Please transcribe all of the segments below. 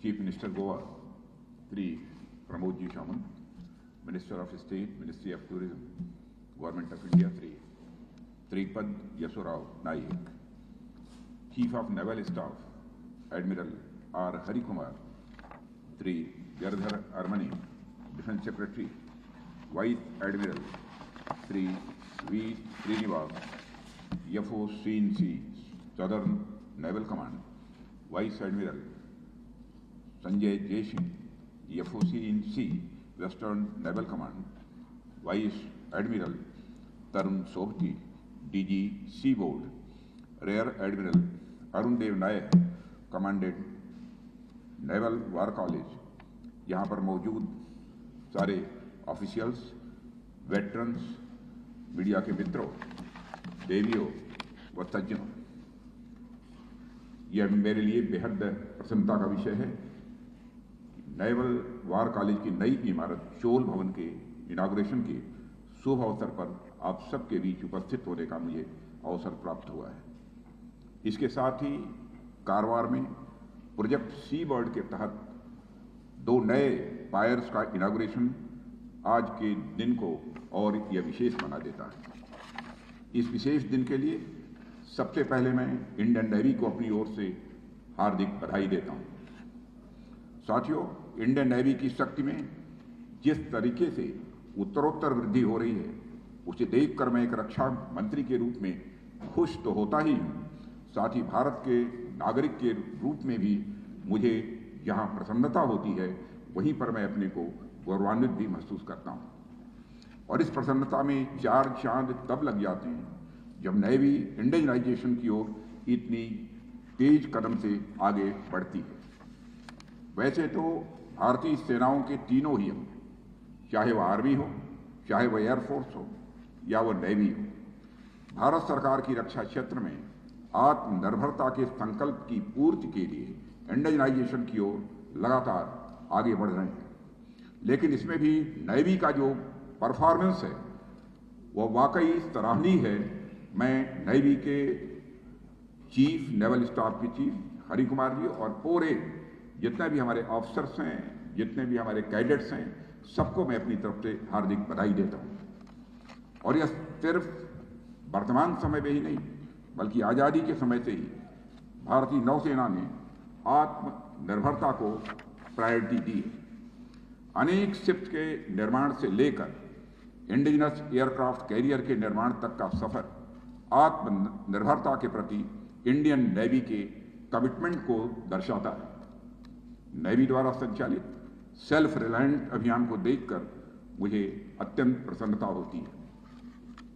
Chief Minister Goa, Sri Pramod Ji Sawant, Minister of State, Ministry of Tourism, Government of India, Sri Tripad Yeso Rao Naik, Chief of Naval Staff, Admiral R. Hari Kumar, Sri Girdhar Armani, Defence Secretary, Vice Admiral Sri V. Srinivas, FO CNC, Southern Naval Command, Vice Admiral Sanjay Jaising, FOC in C, Western Naval Command, Vice Admiral Tarun Sobti, DG Seaboard, Rear Admiral Arun Dev Nayak, Commandant Naval War College, यहाँ पर मौजूद सारे officials, veterans, media के मित्रों, देवियों व सज्जनों, यह मेरे लिए बेहद प्रसन्नता का विषय है। नेवल वार कॉलेज की नई इमारत चोल भवन के इनाग्रेशन के शुभ अवसर पर आप सबके बीच उपस्थित होने का मुझे अवसर प्राप्त हुआ है। इसके साथ ही कारवार में प्रोजेक्ट सी बर्ड के तहत 2 नए पायर्स का इनाग्रेशन आज के दिन को और यह विशेष बना देता है। इस विशेष दिन के लिए सबसे पहले मैं इंडियन नेवी को अपनी ओर से हार्दिक बधाई देता हूं। साथियों, इंडियन नेवी की शक्ति में जिस तरीके से उत्तरोत्तर वृद्धि हो रही है, उसे देखकर मैं एक रक्षा मंत्री के रूप में खुश तो होता ही हूं, साथ ही भारत के नागरिक के रूप में भी मुझे जहां प्रसन्नता होती है, वहीं पर मैं अपने को गौरवान्वित भी महसूस करता हूं। और इस प्रसन्नता में 4 चांद तब लग जाते हैं जब नेवी इंडियनाइजेशन की ओर इतनी तेज कदम से आगे बढ़ती है। वैसे तो भारतीय सेनाओं के तीनों ही अंग, चाहे वह आर्मी हो, चाहे वह एयरफोर्स हो या वह नेवी हो, भारत सरकार की रक्षा क्षेत्र में आत्मनिर्भरता के संकल्प की पूर्ति के लिए इंडियनाइजेशन की ओर लगातार आगे बढ़ रहे हैं। लेकिन इसमें भी नेवी का जो परफॉर्मेंस है वह वाकई सराहनीय है। मैं नेवी के चीफ, नेवल स्टाफ के चीफ हरि कुमार जी और पूरे जितने भी हमारे ऑफिसर्स हैं, जितने भी हमारे कैडेट्स हैं, सबको मैं अपनी तरफ से हार्दिक बधाई देता हूं। और यह सिर्फ वर्तमान समय में ही नहीं, बल्कि आज़ादी के समय से ही भारतीय नौसेना ने आत्मनिर्भरता को प्रायोरिटी दी है। अनेक शिप्स के निर्माण से लेकर इंडिजिनस एयरक्राफ्ट कैरियर के निर्माण तक का सफर आत्मनिर्भरता के प्रति इंडियन नेवी के कमिटमेंट को दर्शाता है। नेवी द्वारा संचालित सेल्फ रिलायंट अभियान को देखकर मुझे अत्यंत प्रसन्नता होती है।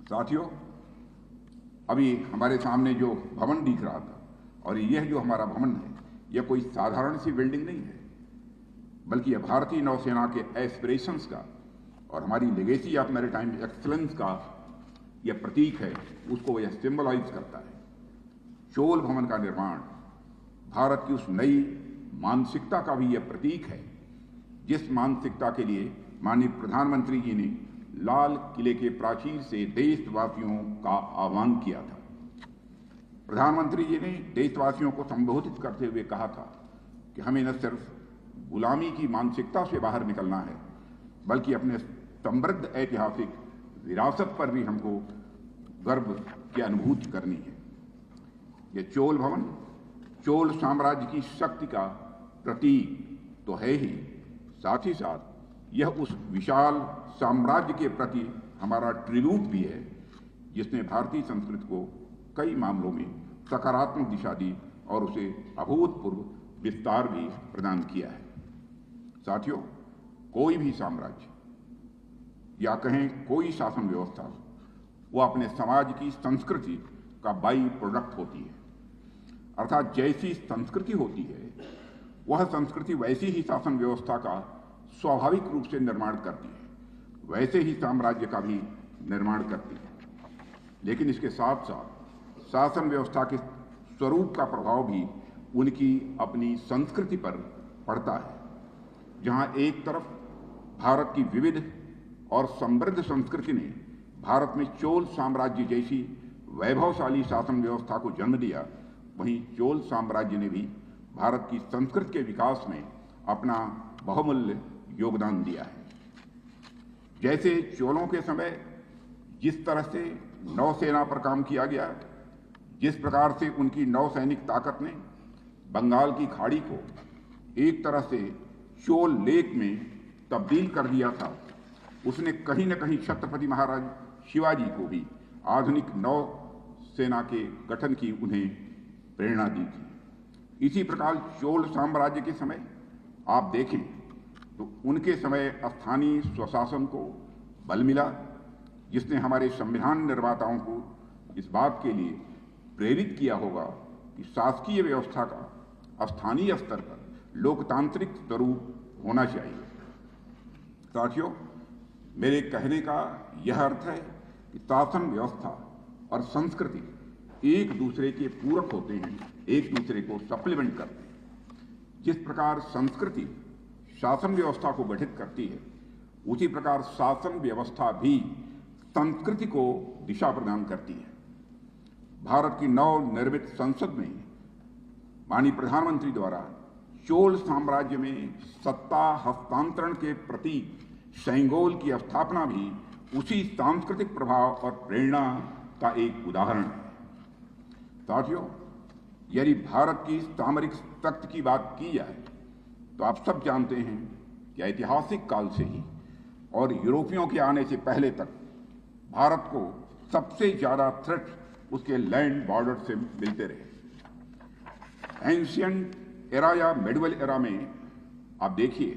साथियों, अभी हमारे सामने जो भवन दिख रहा था, और यह जो हमारा भवन है, यह कोई साधारण सी बिल्डिंग नहीं है, बल्कि यह भारतीय नौसेना के एस्पिरेशंस का और हमारी लेगेसी ऑफ मैरीटाइम एक्सीलेंस का यह प्रतीक है, उसको यह सिंबलाइज करता है। चोल भवन का निर्माण भारत की उस नई मानसिकता का भी यह प्रतीक है, जिस मानसिकता के लिए माननीय प्रधानमंत्री जी ने लाल किले के प्राचीर से देशवासियों का आह्वान किया था। प्रधानमंत्री जी ने देशवासियों को संबोधित करते हुए कहा था कि हमें न सिर्फ गुलामी की मानसिकता से बाहर निकलना है, बल्कि अपने समृद्ध ऐतिहासिक विरासत पर भी हमको गर्व की अनुभूति करनी है। यह चोल भवन चोल साम्राज्य की शक्ति का प्रतीक तो है ही, साथ ही साथ यह उस विशाल साम्राज्य के प्रति हमारा ट्रिब्यूट भी है, जिसने भारतीय संस्कृति को कई मामलों में सकारात्मक दिशा दी और उसे अभूतपूर्व विस्तार भी प्रदान किया है। साथियों, कोई भी साम्राज्य या कहें कोई शासन व्यवस्था, वो अपने समाज की संस्कृति का बाई प्रोडक्ट होती है। अर्थात जैसी संस्कृति होती है, वह संस्कृति वैसी ही शासन व्यवस्था का स्वाभाविक रूप से निर्माण करती है, वैसे ही साम्राज्य का भी निर्माण करती है। लेकिन इसके साथ साथ शासन व्यवस्था के स्वरूप का प्रभाव भी उनकी अपनी संस्कृति पर पड़ता है। जहां एक तरफ भारत की विविध और समृद्ध संस्कृति ने भारत में चोल साम्राज्य जैसी वैभवशाली शासन व्यवस्था को जन्म दिया, वहीं चोल साम्राज्य ने भी भारत की संस्कृति के विकास में अपना बहुमूल्य योगदान दिया है। जैसे चोलों के समय जिस तरह से नौसेना पर काम किया गया, जिस प्रकार से उनकी नौसैनिक ताकत ने बंगाल की खाड़ी को एक तरह से चोल लेक में तब्दील कर दिया था, उसने कहीं न कहीं छत्रपति महाराज शिवाजी को भी आधुनिक नौसेना के गठन की उन्हें प्रेरणा दी थी। इसी प्रकार चोल साम्राज्य के समय आप देखें तो उनके समय स्थानीय स्वशासन को बल मिला, जिसने हमारे संविधान निर्माताओं को इस बात के लिए प्रेरित किया होगा कि शासकीय व्यवस्था का स्थानीय स्तर पर लोकतांत्रिक स्वरूप होना चाहिए। साथियों, मेरे कहने का यह अर्थ है कि शासन व्यवस्था और संस्कृति एक दूसरे के पूरक होते हैं, एक दूसरे को सप्लीमेंट करते हैं। जिस प्रकार संस्कृति शासन व्यवस्था को गठित करती है, उसी प्रकार शासन व्यवस्था भी संस्कृति को दिशा प्रदान करती है। भारत की नव निर्मित संसद में माननीय प्रधानमंत्री द्वारा चोल साम्राज्य में सत्ता हस्तांतरण के प्रतीक सेंगोल की स्थापना भी उसी सांस्कृतिक प्रभाव और प्रेरणा का एक उदाहरण है। साथियों, यदि भारत की सामरिक शक्ति की बात की जाए तो आप सब जानते हैं कि ऐतिहासिक काल से ही और यूरोपियों के आने से पहले तक भारत को सबसे ज्यादा थ्रेट उसके लैंड बॉर्डर से मिलते रहे। एंशियंट एरा या मेडिवल एरा में आप देखिए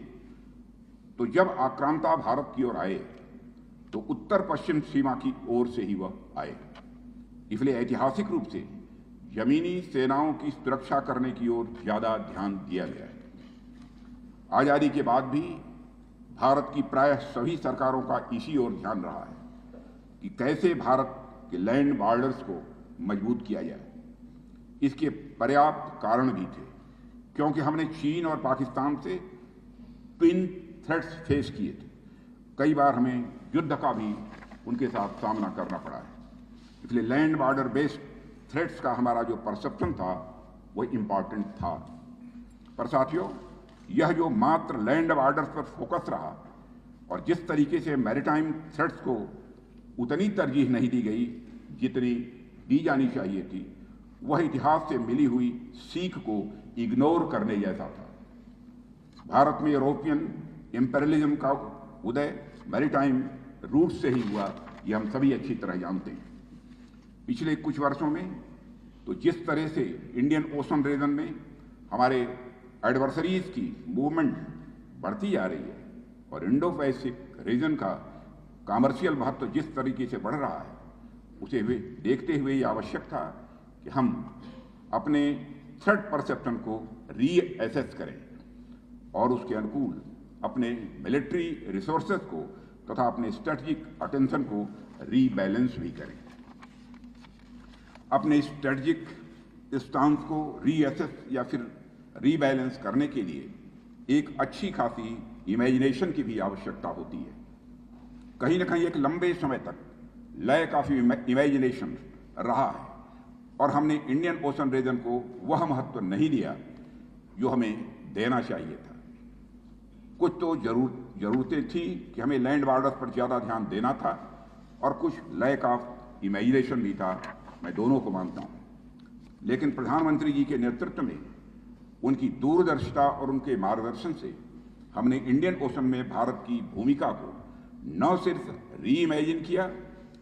तो जब आक्रांता भारत की ओर आए तो उत्तर पश्चिम सीमा की ओर से ही वह आए। इसलिए ऐतिहासिक रूप से जमीनी सेनाओं की सुरक्षा करने की ओर ज्यादा ध्यान दिया गया है। आजादी के बाद भी भारत की प्रायः सभी सरकारों का इसी ओर ध्यान रहा है कि कैसे भारत के लैंड बॉर्डर्स को मजबूत किया जाए। इसके पर्याप्त कारण भी थे, क्योंकि हमने चीन और पाकिस्तान से ट्विन थ्रेट्स फेस किए थे। कई बार हमें युद्ध का भी उनके साथ सामना करना पड़ा है। इसलिए लैंड बॉर्डर बेस्ड थ्रेट्स का हमारा जो परसेप्शन था वो इम्पॉर्टेंट था। पर साथियों, यह जो मात्र लैंड बॉर्डर्स पर फोकस रहा और जिस तरीके से मैरीटाइम थ्रेट्स को उतनी तरजीह नहीं दी गई जितनी दी जानी चाहिए थी, वह इतिहास से मिली हुई सीख को इग्नोर करने जैसा था। भारत में यूरोपियन इंपेरियलिज्म का उदय मैरीटाइम रूट से ही हुआ, यह हम सभी अच्छी तरह जानते हैं। पिछले कुछ वर्षों में तो जिस तरह से इंडियन ओशन रीजन में हमारे एडवर्सरीज की मूवमेंट बढ़ती जा रही है और इंडो पैसिफिक रीजन का कमर्शियल महत्व जिस तरीके से बढ़ रहा है, उसे देखते हुए ये आवश्यक था कि हम अपने थ्रेट परसेप्शन को रीअसेस करें और उसके अनुकूल अपने मिलिट्री रिसोर्सेज को तथा अपने स्ट्रेटजिक अटेंशन को रीबैलेंस भी करें। अपने स्ट्रेटजिक स्टांस को रीअसेस या फिर रीबैलेंस करने के लिए एक अच्छी खासी इमेजिनेशन की भी आवश्यकता होती है। कहीं न कहीं एक लंबे समय तक लैक ऑफ इमेजिनेशन रहा है और हमने इंडियन ओशन रीजन को वह महत्व नहीं दिया जो हमें देना चाहिए था। कुछ तो जरूरतें थी कि हमें लैंड बॉर्डर्स पर ज्यादा ध्यान देना था और कुछ लैक ऑफ इमेजिनेशन भी था, मैं दोनों को मानता हूं। लेकिन प्रधानमंत्री जी के नेतृत्व में उनकी दूरदर्शिता और उनके मार्गदर्शन से हमने इंडियन ओशन में भारत की भूमिका को न सिर्फ री इमेजिन किया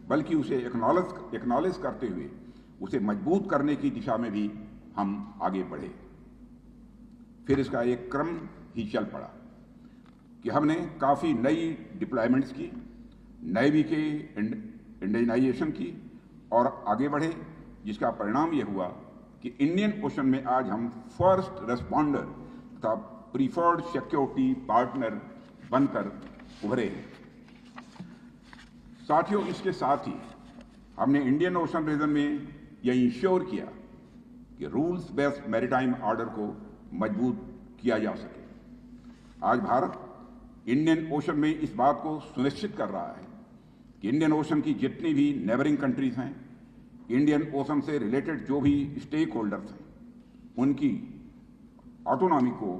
बल्कि उसे एक्नॉलेज करते हुए उसे मजबूत करने की दिशा में भी हम आगे बढ़े। फिर इसका एक क्रम ही चल पड़ा कि हमने काफी नई डिप्लॉयमेंट्स की, नेवी के इंडियनाइजेशन की और आगे बढ़े, जिसका परिणाम यह हुआ कि इंडियन ओशन में आज हम फर्स्ट रेस्पॉन्डर तथा प्रीफर्ड सिक्योरिटी पार्टनर बनकर उभरे हैं। साथियों, इसके साथ ही हमने इंडियन ओशन रीजन में यह इंश्योर किया कि रूल्स बेस्ड मैरीटाइम ऑर्डर को मजबूत किया जा सके। आज भारत इंडियन ओशन में इस बात को सुनिश्चित कर रहा है कि इंडियन ओशन की जितनी भी नेबरिंग कंट्रीज हैं, इंडियन ओशन से रिलेटेड जो भी स्टेक होल्डर्स हैं, उनकी ऑटोनॉमी को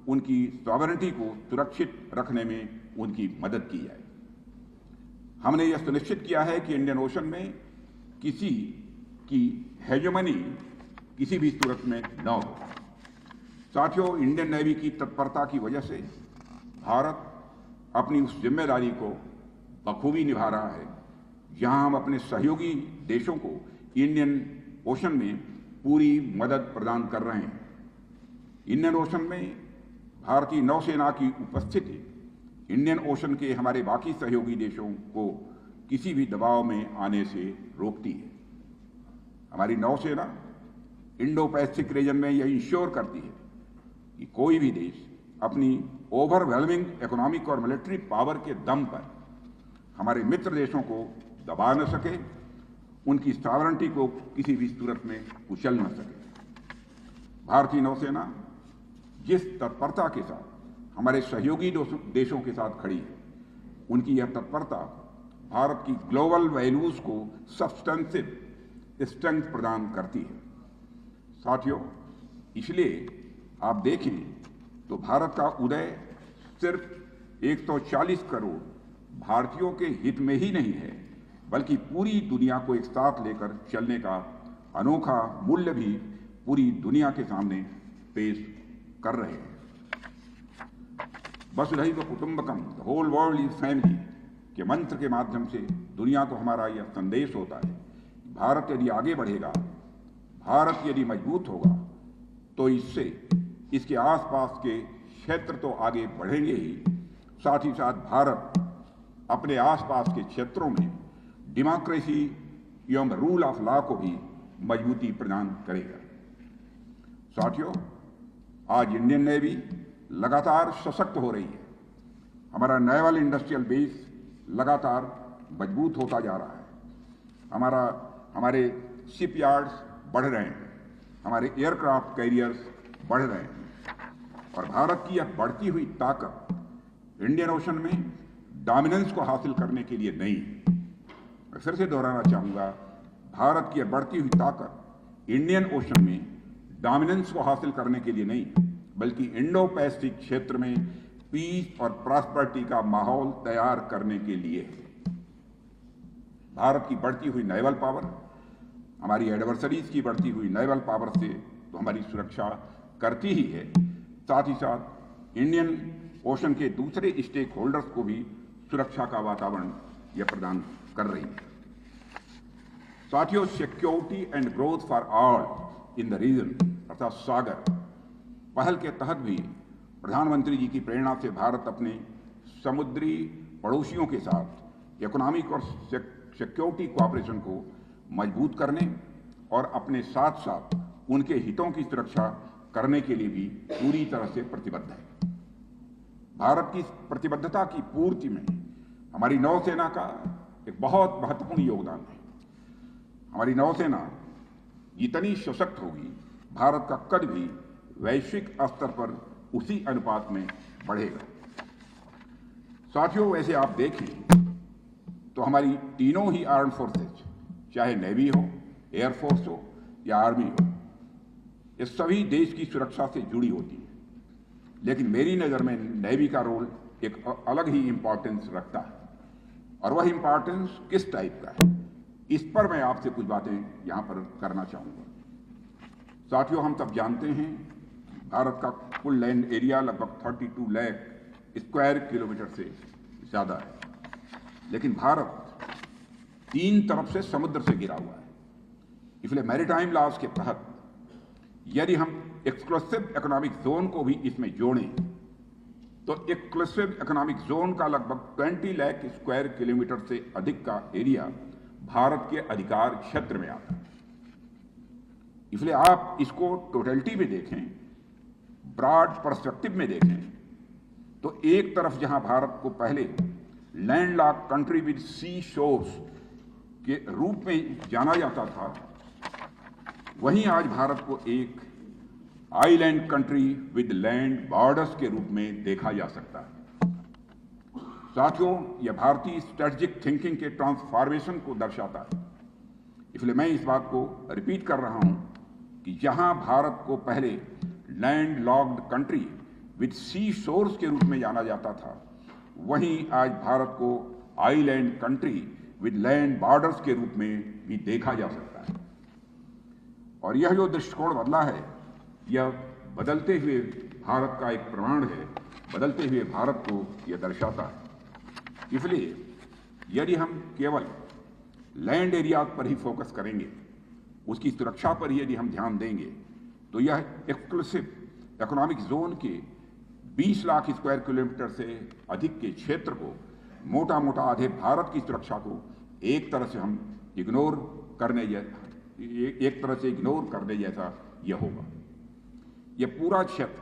उनकी सॉवरेनिटी को सुरक्षित रखने में उनकी मदद की जाए। हमने यह सुनिश्चित किया है कि इंडियन ओशन में किसी की हेजेमनी किसी भी सूरत में न हो। साथियों, इंडियन नेवी की तत्परता की वजह से भारत अपनी उस जिम्मेदारी को बखूबी निभा रहा है जहां हम अपने सहयोगी देशों को इंडियन ओशन में पूरी मदद प्रदान कर रहे हैं। इंडियन ओशन में भारतीय नौसेना की उपस्थिति इंडियन ओशन के हमारे बाकी सहयोगी देशों को किसी भी दबाव में आने से रोकती है। हमारी नौसेना इंडो पैसिफिक रीजन में यह इंश्योर करती है कि कोई भी देश अपनी ओवरवेलमिंग इकोनॉमिक और मिलिट्री पावर के दम पर हमारे मित्र देशों को दबा न सके, उनकी सॉवरेनिटी को किसी भी सूरत में कुचल न सके। भारतीय नौसेना जिस तत्परता के साथ हमारे सहयोगी देशों के साथ खड़ी है, उनकी यह तत्परता भारत की ग्लोबल वैल्यूज को सब्सटेंसिव स्ट्रेंथ प्रदान करती है। साथियों, इसलिए आप देखें तो भारत का उदय सिर्फ 140 करोड़ भारतीयों के हित में ही नहीं है, बल्कि पूरी दुनिया को एक साथ लेकर चलने का अनोखा मूल्य भी पूरी दुनिया के सामने पेश कर रहे हैं। वसुधैव कुटुंबकम, the whole world is family के मंत्र के माध्यम से दुनिया को हमारा यह संदेश होता है, भारत यदि आगे बढ़ेगा, भारत यदि मजबूत होगा, तो इससे इसके आसपास के क्षेत्र तो आगे बढ़ेंगे ही, साथ ही साथ भारत अपने आसपास के क्षेत्रों में डेमोक्रेसी एवं रूल ऑफ लॉ को भी मजबूती प्रदान करेगा। साथियों, आज इंडियन नेवी लगातार सशक्त हो रही है। हमारा नेवल इंडस्ट्रियल बेस लगातार मजबूत होता जा रहा है। हमारे शिपयार्ड्स बढ़ रहे हैं, हमारे एयरक्राफ्ट कैरियर्स बढ़ रहे हैं, और भारत की यह बढ़ती हुई ताकत इंडियन ओशन में डोमिनेंस को हासिल करने के लिए नहीं। मैं फिर से दोहराना चाहूंगा, भारत की यह बढ़ती हुई ताकत इंडियन ओशन में डोमिनेंस को हासिल करने के लिए नहीं, बल्कि इंडो पैसिफिक क्षेत्र में पीस और प्रॉस्पेरिटी का माहौल तैयार करने के लिए है। भारत की बढ़ती हुई नेवल पावर, हमारी एडवर्सरीज की बढ़ती हुई नेवल पावर से तो हमारी सुरक्षा करती ही है, साथ ही साथ इंडियन ओशन के दूसरे स्टेक होल्डर्स को भी सुरक्षा का वातावरण यह प्रदान कर रही है। साथियों, security and growth for all in the region अर्थात सागर पहल के तहत भी प्रधानमंत्री जी की प्रेरणा से भारत अपने समुद्री पड़ोसियों के साथ इकोनॉमिक और सिक्योरिटी कोऑपरेशन को मजबूत करने और अपने साथ साथ उनके हितों की सुरक्षा करने के लिए भी पूरी तरह से प्रतिबद्ध है। भारत की प्रतिबद्धता की पूर्ति में हमारी नौसेना का एक बहुत महत्वपूर्ण योगदान है। हमारी नौसेना जितनी सशक्त होगी, भारत का कद भी वैश्विक स्तर पर उसी अनुपात में बढ़ेगा। साथियों, वैसे आप देखें तो हमारी तीनों ही आर्म फोर्सेज, चाहे नेवी हो, एयरफोर्स हो या आर्मी हो, ये सभी देश की सुरक्षा से जुड़ी होती है। लेकिन मेरी नज़र में नेवी का रोल एक अलग ही इंपॉर्टेंस रखता है, और वह इंपॉर्टेंस किस टाइप का है, इस पर मैं आपसे कुछ बातें यहां पर करना चाहूंगा। साथियों, हम सब जानते हैं भारत का कुल लैंड एरिया लगभग 32 लाख स्क्वायर किलोमीटर से ज्यादा है, लेकिन भारत 3 तरफ से समुद्र से घिरा हुआ है। इसलिए मैरीटाइम लॉज के तहत यदि हम एक्सक्लूसिव इकोनॉमिक जोन को भी इसमें जोड़ें तो एक्सक्लूसिव इकोनॉमिक जोन का लगभग 20 लाख स्क्वायर किलोमीटर से अधिक का एरिया भारत के अधिकार क्षेत्र में आता है। इसलिए आप इसको टोटलिटी में देखें, ब्रॉड पर्सपेक्टिव में देखें, तो एक तरफ जहां भारत को पहले landlocked country with sea shores के रूप में जाना जाता था, वहीं आज भारत को एक island country with land borders के रूप में देखा जा सकता है। साथियों, यह भारतीय स्ट्रेटेजिक थिंकिंग के ट्रांसफॉर्मेशन को दर्शाता है। इसलिए मैं इस बात को रिपीट कर रहा हूं कि जहां भारत को पहले land country with sea shores के रूप में जाना जाता था, वहीं आज भारत को island country with land borders के रूप में भी देखा जा सकता है। और यह जो दृष्टिकोण बदला है, यह बदलते हुए भारत का एक प्रमाण है, बदलते हुए भारत को यह दर्शाता है। इसलिए यदि हम केवल लैंड एरिया पर ही फोकस करेंगे, उसकी सुरक्षा पर ही यदि हम ध्यान देंगे, तो यह एक्सक्लूसिव इकोनॉमिक जोन के 20 लाख स्क्वायर किलोमीटर से अधिक के क्षेत्र को, मोटा मोटा आधे भारत की सुरक्षा को एक तरह से इग्नोर करने जैसा यह होगा। यह पूरा क्षेत्र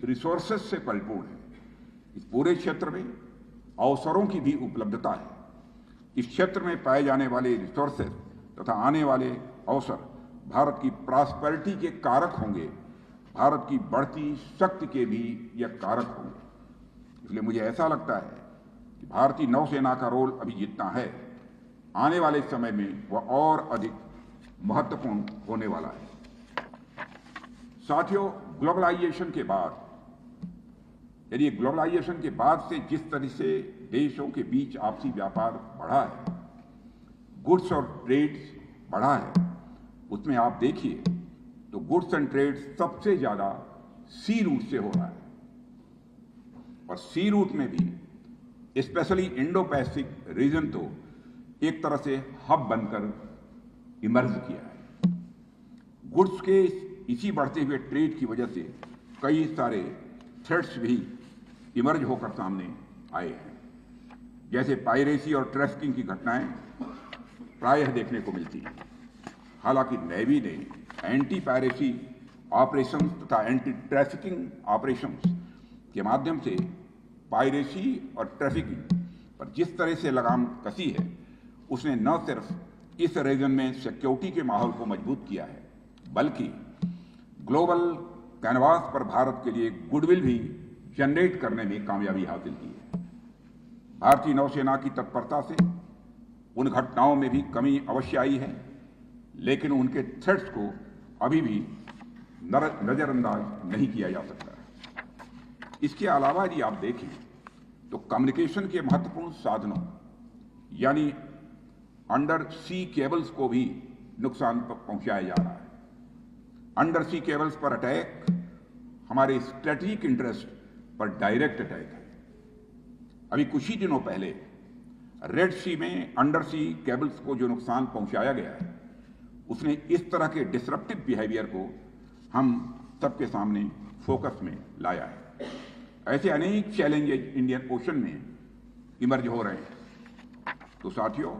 रिसोर्सेस से परिपूर्ण है। इस पूरे क्षेत्र में अवसरों की भी उपलब्धता है। इस क्षेत्र में पाए जाने वाले रिसोर्सेस तथा आने वाले अवसर भारत की प्रॉस्पेरिटी के कारक होंगे, भारत की बढ़ती शक्ति के भी यह कारक होंगे। इसलिए मुझे ऐसा लगता है कि भारतीय नौसेना का रोल अभी जितना है, आने वाले समय में वह और अधिक महत्वपूर्ण होने वाला है। साथियों, ग्लोबलाइजेशन के बाद, यदि ग्लोबलाइजेशन के बाद से जिस तरह से देशों के बीच आपसी व्यापार बढ़ा है, गुड्स और ट्रेड्स बढ़ा है, उसमें आप देखिए तो गुड्स एंड ट्रेड सबसे ज्यादा सी रूट से हो रहा है। और सी रूट में भी स्पेशली इंडो पैसिफिक रीजन तो एक तरह से हब बनकर इमर्ज किया है। गुड्स के इसी बढ़ते हुए ट्रेड की वजह से कई सारे थ्रेट्स भी इमर्ज होकर सामने आए हैं, जैसे पायरेसी और ट्रैफिकिंग की घटनाएं प्रायः देखने को मिलती हैं। हालांकि नेवी ने एंटी पायरेसी ऑपरेशंस तथा एंटी ट्रैफिकिंग ऑपरेशंस के माध्यम से पायरेसी और ट्रैफिकिंग पर जिस तरह से लगाम कसी है, उसने न सिर्फ इस रीजन में सिक्योरिटी के माहौल को मजबूत किया है, बल्कि ग्लोबल कैनवास पर भारत के लिए गुडविल भी जनरेट करने में कामयाबी हासिल की है। भारतीय नौसेना की तत्परता से उन घटनाओं में भी कमी अवश्य आई है, लेकिन उनके थ्रेट्स को अभी भी नजरअंदाज नहीं किया जा सकता। इसके अलावा यदि आप देखें तो कम्युनिकेशन के महत्वपूर्ण साधनों यानी अंडर सी केबल्स को भी नुकसान पहुंचाया जा रहा है। अंडर सी केबल्स पर अटैक हमारे स्ट्रेटेजिक इंटरेस्ट पर डायरेक्ट अटैक है। अभी कुछ ही दिनों पहले रेड सी में अंडर सी केबल्स को जो नुकसान पहुंचाया गया है, उसने इस तरह के डिसरप्टिव बिहेवियर को हम सबके सामने फोकस में लाया है। ऐसे अनेक चैलेंजेस इंडियन ओशन में इमर्ज हो रहे हैं। तो साथियों,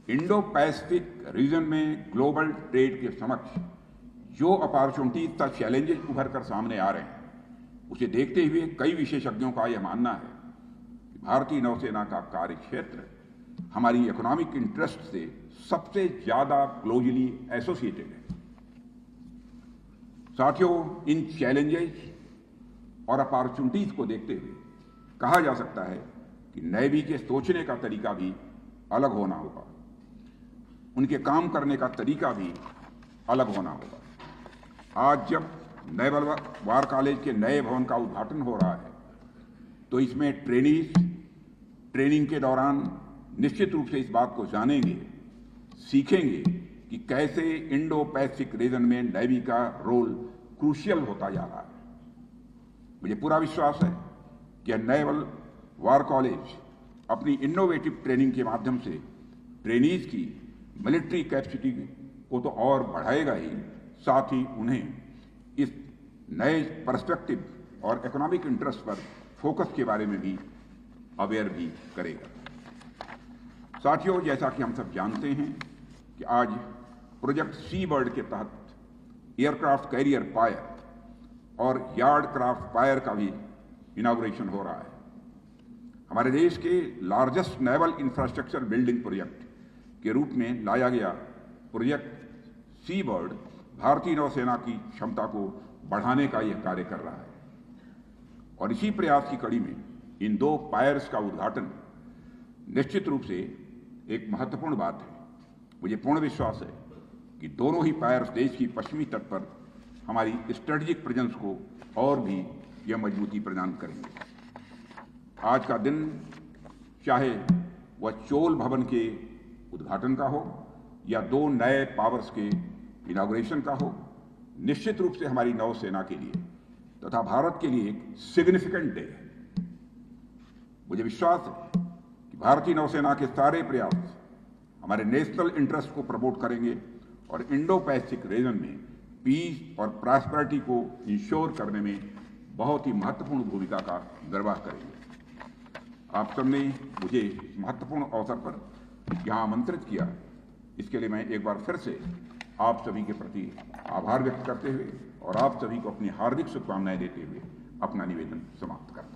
इंडो पैसिफिक रीजन में ग्लोबल ट्रेड के समक्ष जो अपॉर्चुनिटीज तथा चैलेंजेस उभर कर सामने आ रहे हैं, उसे देखते हुए कई विशेषज्ञों का यह मानना है कि भारतीय नौसेना का कार्य क्षेत्र हमारी इकोनॉमिक इंटरेस्ट से सबसे ज्यादा क्लोजली एसोसिएटेड है। साथियों, इन चैलेंजेस और अपॉर्चुनिटीज को देखते हुए कहा जा सकता है कि नेवी के सोचने का तरीका भी अलग होना होगा, उनके काम करने का तरीका भी अलग होना होगा। आज जब नेवल वार कॉलेज के नए भवन का उद्घाटन हो रहा है, तो इसमें ट्रेनीज ट्रेनिंग के दौरान निश्चित रूप से इस बात को जानेंगे, सीखेंगे कि कैसे इंडो पैसिफिक रीजन में नेवी का रोल क्रूशियल होता जा रहा है। मुझे पूरा विश्वास है कि नेवल वार कॉलेज अपनी इनोवेटिव ट्रेनिंग के माध्यम से ट्रेनीज की मिलिट्री कैपेसिटी को तो और बढ़ाएगा ही, साथ ही उन्हें इस नए पर्सपेक्टिव और इकोनॉमिक इंटरेस्ट पर फोकस के बारे में भी अवेयर भी करेगा। साथियों, जैसा कि हम सब जानते हैं कि आज प्रोजेक्ट सी बर्ड के तहत एयरक्राफ्ट कैरियर पायर और यार्ड क्राफ्ट पायर का भी इनॉग्रेशन हो रहा है। हमारे देश के largest naval infrastructure building project के रूप में लाया गया प्रोजेक्ट सी बर्ड भारतीय नौसेना की क्षमता को बढ़ाने का यह कार्य कर रहा है। और इसी प्रयास की कड़ी में इन दो पायर्स का उद्घाटन निश्चित रूप से एक महत्वपूर्ण बात है। मुझे पूर्ण विश्वास है कि दोनों ही पायर्स देश की पश्चिमी तट पर हमारी स्ट्रेटेजिक प्रेजेंस को और भी यह मजबूती प्रदान करेंगे। आज का दिन चाहे वह चोल भवन के उद्घाटन का हो या 2 नए पावर्स के इनॉग्रेशन का हो, निश्चित रूप से हमारी नौसेना के लिए तथा भारत के लिए एक सिग्निफिकेंट डे है। मुझे विश्वास है कि भारतीय नौसेना के सारे प्रयास हमारे नेशनल इंटरेस्ट को प्रमोट करेंगे और इंडो पैसिफिक रीजन में पीस और प्रॉस्पेरिटी को इंश्योर करने में बहुत ही महत्वपूर्ण भूमिका का निर्वाह करेंगे। आप सबने मुझे इस महत्वपूर्ण अवसर पर यहाँ आमंत्रित किया, इसके लिए मैं एक बार फिर से आप सभी के प्रति आभार व्यक्त करते हुए और आप सभी को अपनी हार्दिक शुभकामनाएं देते हुए अपना निवेदन समाप्त करता हूं।